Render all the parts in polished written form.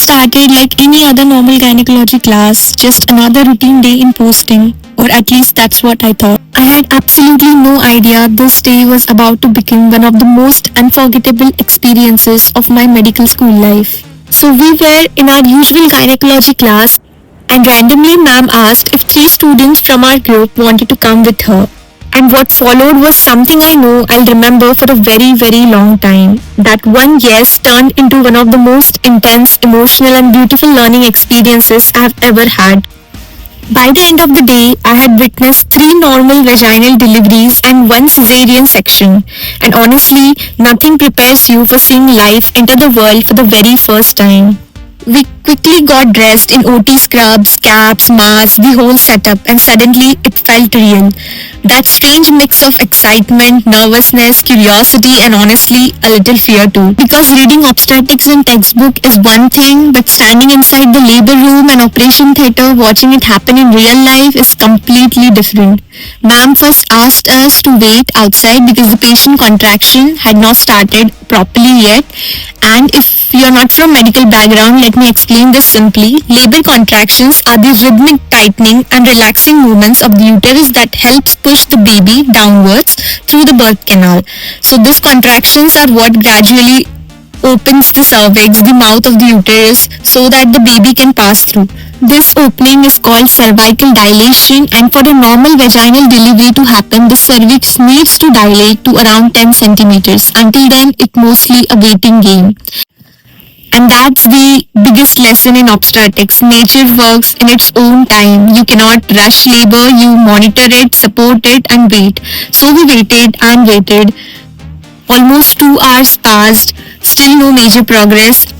started like any other normal gynecology class, just another routine day in posting, or at least that's what I thought. I had absolutely no idea this day was about to become one of the most unforgettable experiences of my medical school life. So we were in our usual gynecology class, and randomly ma'am asked if three students from our group wanted to come with her. And what followed was something I know I'll remember for a very, very long time. That one yes turned into one of the most intense, emotional, and beautiful learning experiences I've ever had. By the end of the day, I had witnessed three normal vaginal deliveries and one cesarean section. And honestly, nothing prepares you for seeing life enter the world for the very first time. We quickly got dressed in OT scrubs, caps, masks, the whole setup, and suddenly it felt real. That strange mix of excitement, nervousness, curiosity, and honestly, a little fear too. Because reading obstetrics in textbook is one thing, but standing inside the labor room and operation theater watching it happen in real life is completely different. Ma'am first asked us to wait outside because the patient contraction had not started properly yet. And if you're not from medical background, let me explain this simply. Labor contractions are the rhythmic tightening and relaxing movements of the uterus that helps push the baby downwards through the birth canal. So these contractions are what gradually opens the cervix, the mouth of the uterus, so that the baby can pass through. This opening is called cervical dilation, and for a normal vaginal delivery to happen, the cervix needs to dilate to around 10 centimeters. Until then, it's mostly a waiting game. And that's the biggest lesson in obstetrics. Nature works in its own time. You cannot rush labor, you monitor it, support it, and wait. So we waited and waited. Almost 2 hours passed, still no major progress.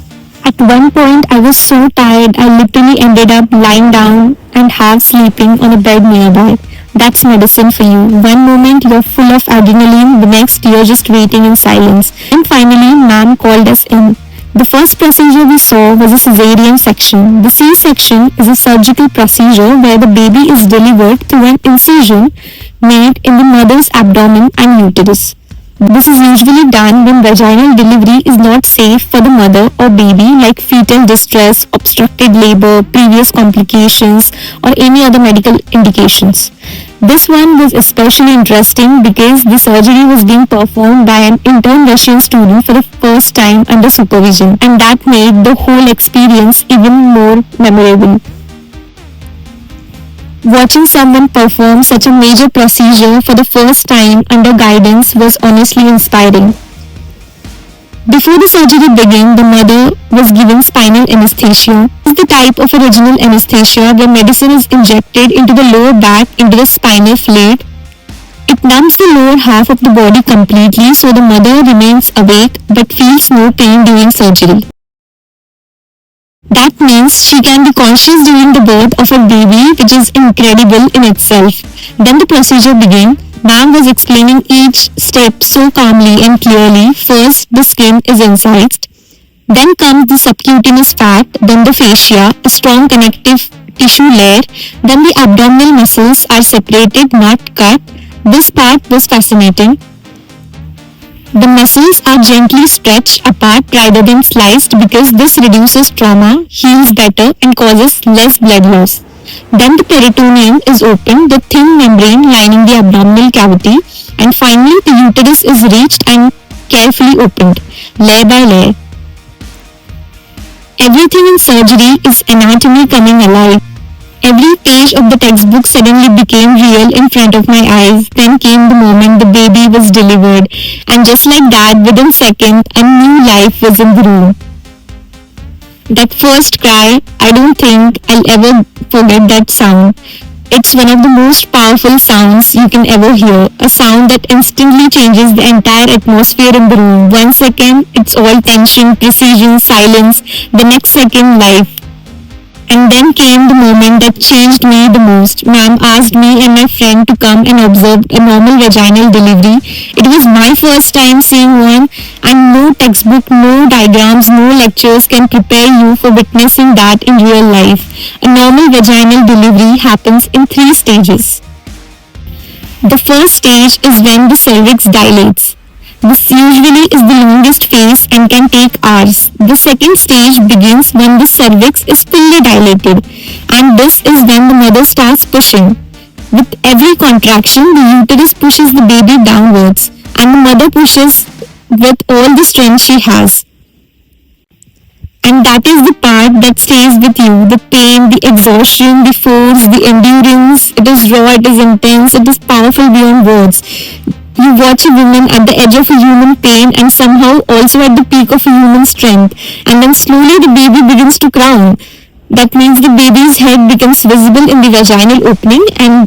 At one point, I was so tired, I literally ended up lying down and half sleeping on a bed nearby. That's medicine for you. One moment you're full of adrenaline, the next you're just waiting in silence. And finally, ma'am called us in. The first procedure we saw was a cesarean section. The C-section is a surgical procedure where the baby is delivered through an incision made in the mother's abdomen and uterus. This is usually done when vaginal delivery is not safe for the mother or baby, like fetal distress, obstructed labor, previous complications, or any other medical indications. This one was especially interesting because the surgery was being performed by an intern Russian student for the first time under supervision, and that made the whole experience even more memorable. Watching someone perform such a major procedure for the first time under guidance was honestly inspiring. Before the surgery began, the mother was given spinal anesthesia. This is the type of original anesthesia where medicine is injected into the lower back into the spinal fluid. It numbs the lower half of the body completely so the mother remains awake but feels no pain during surgery. That means she can be conscious during the birth of her baby, which is incredible in itself. Then the procedure began. Ma'am was explaining each step so calmly and clearly. First, the skin is incised. Then comes the subcutaneous fat, then the fascia, a strong connective tissue layer. Then the abdominal muscles are separated, not cut. This part was fascinating. The muscles are gently stretched apart rather than sliced because this reduces trauma, heals better, and causes less blood loss. Then the peritoneum is opened, the thin membrane lining the abdominal cavity, and finally the uterus is reached and carefully opened, layer by layer. Everything in surgery is anatomy coming alive. Every page of the textbook suddenly became real in front of my eyes. Then came the moment the baby was delivered, and just like that, within seconds, a new life was in the room. That first cry, I don't think I'll ever forget that sound. It's one of the most powerful sounds you can ever hear. A sound that instantly changes the entire atmosphere in the room. 1 second, it's all tension, precision, silence. The next second, life. And then came the moment that changed me the most. Ma'am asked me and my friend to come and observe a normal vaginal delivery. It was my first time seeing one, and no textbook, no diagrams, no lectures can prepare you for witnessing that in real life. A normal vaginal delivery happens in 3 stages. The first stage is when the cervix dilates. This usually is the longest phase and can take hours. The second stage begins when the cervix is fully dilated, and this is when the mother starts pushing. With every contraction, the uterus pushes the baby downwards, and the mother pushes with all the strength she has. And that is the part that stays with you. The pain, the exhaustion, the force, the endurance. It is raw, it is intense, it is powerful beyond words. You watch a woman at the edge of a human pain and somehow also at the peak of a human strength. And then slowly the baby begins to crown. That means the baby's head becomes visible in the vaginal opening, and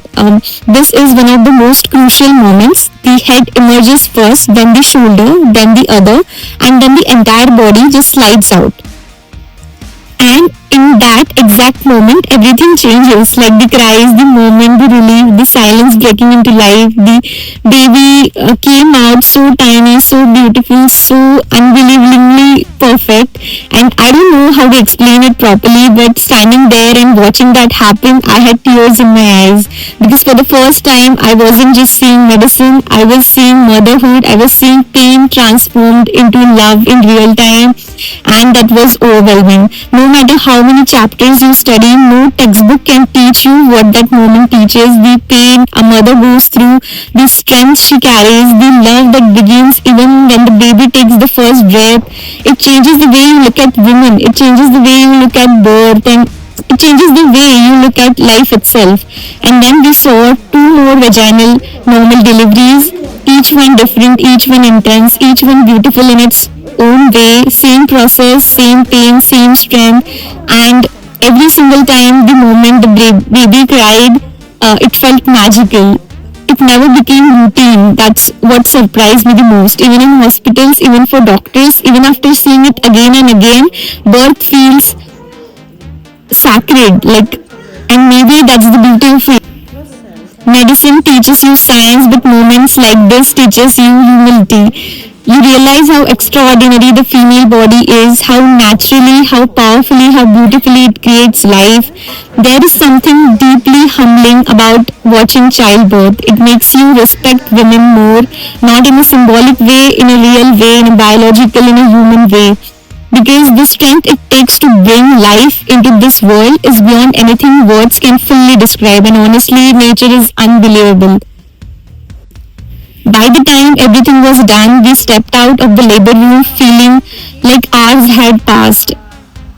this is one of the most crucial moments. The head emerges first, then the shoulder, then the other, and then the entire body just slides out. And in that exact moment, everything changes. Like the cries, the moment, the relief, the silence breaking into life. The baby came out so tiny, so beautiful, so unbelievably perfect. And I don't know how to explain it properly, but standing there and watching that happen, I had tears in my eyes. Because for the first time, I wasn't just seeing medicine, I was seeing motherhood, I was seeing pain transformed into love in real time. And that was overwhelming. No matter how many chapters you study, no textbook can teach you what that moment teaches. The pain a mother goes through, the strength she carries, the love that begins even when the baby takes the first breath. It changes the way you look at women, it changes the way you look at birth, and it changes the way you look at life itself. And then we saw two more vaginal normal deliveries, each one different, each one intense, each one beautiful in its own way, same process, same pain, same strength, and every single time the moment the baby cried, it felt magical. It never became routine. That's what surprised me the most. Even in hospitals, even for doctors, even after seeing it again and again, birth feels sacred. And maybe that's the beauty of it. Medicine teaches you science, but moments like this teaches you humility. You realize how extraordinary the female body is, how naturally, how powerfully, how beautifully it creates life. There is something deeply humbling about watching childbirth. It makes you respect women more, not in a symbolic way, in a real way, in a biological, in a human way. Because the strength it takes to bring life into this world is beyond anything words can fully describe, and honestly, nature is unbelievable. By the time everything was done, we stepped out of the labor room feeling like hours had passed.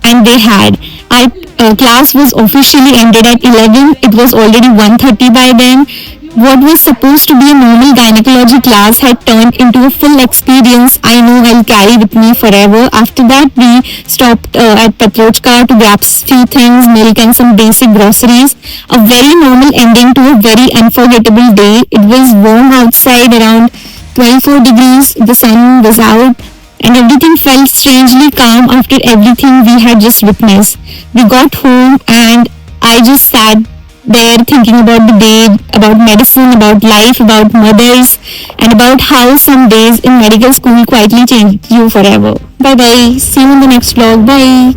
And they had. Our class was officially ended at 11. It was already 1:30 by then. What was supposed to be a normal gynecology class had turned into a full experience I know I'll carry with me forever. After that, we stopped at Petrochka to grab few things, milk and some basic groceries. A very normal ending to a very unforgettable day. It was warm outside, around 24 degrees. The sun was out, and everything felt strangely calm after everything we had just witnessed. We got home, and I just sat there thinking about the day, about medicine, about life, about mothers, and about how some days in medical school quietly change you forever. Bye bye. See you in the next vlog. Bye.